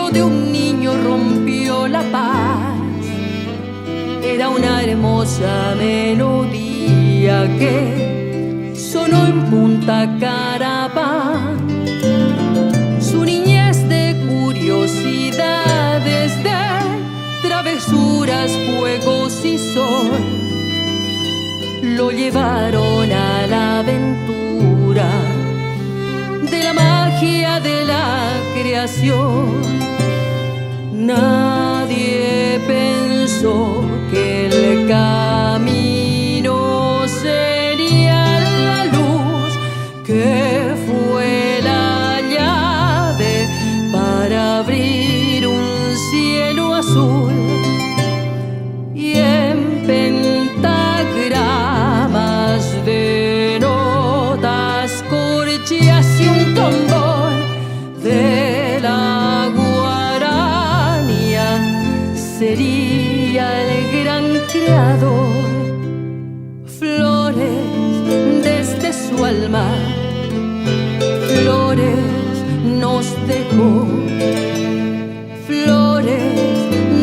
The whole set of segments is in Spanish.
llanto de un niño rompió la paz. Era una hermosa melodía que sonó en Punta Carapán. Su niñez de curiosidades, de travesuras, juegos y sol, lo llevaron a la aventura de la magia de la creación. Nadie pensó que el camino sería la luz, que fue la llave para abrir un cielo azul. Y en pentagramas de notas, corcheas y un tambor de la guaranía, sería el gran creador. Flores desde su alma, flores nos dejó. Flores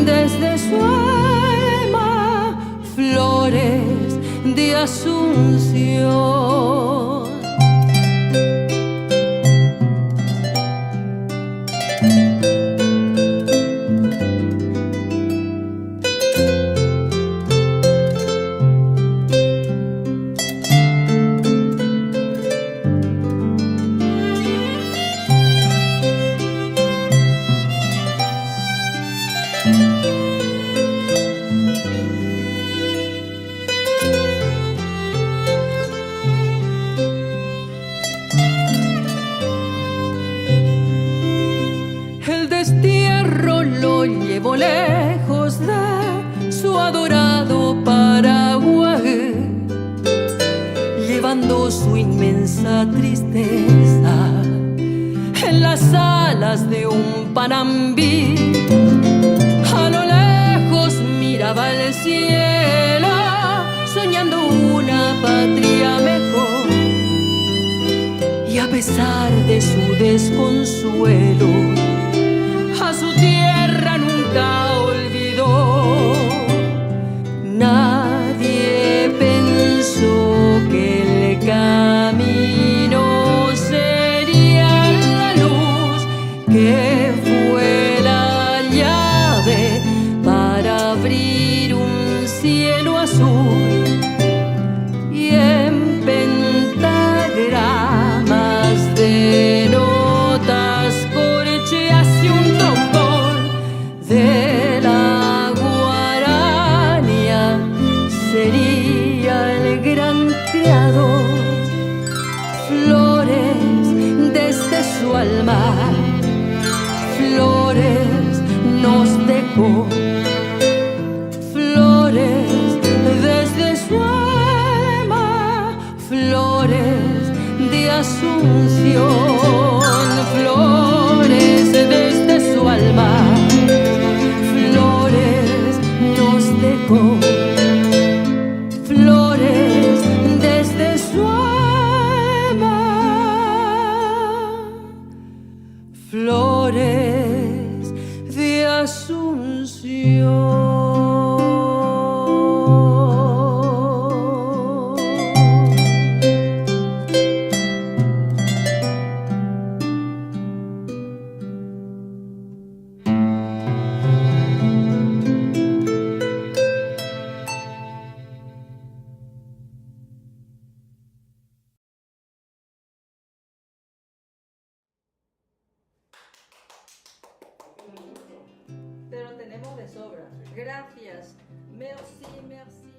desde su alma, flores de Asunción. El destierro lo llevó lejos de su adorado Paraguay, llevando su inmensa tristeza en las alas de un Panambí. A lo lejos miraba el cielo, soñando una patria mejor. Y a pesar de su desconsuelo, a su tierra nunca olvidó. Nadie pensó que el camino sería la luz, que fue la llave para abrir un cielo azul. Y en pentagramas de notas, corcheas y un tambor de la guaranía, sería el gran creador. Flores desde su alma, flores nos dejó. Flores desde su alma, flores de Asunción. Flores desde su alma, flores nos dejó. Flores desde su alma, flores de Asunción. Pero tenemos de sobra. Gracias. Merci, merci.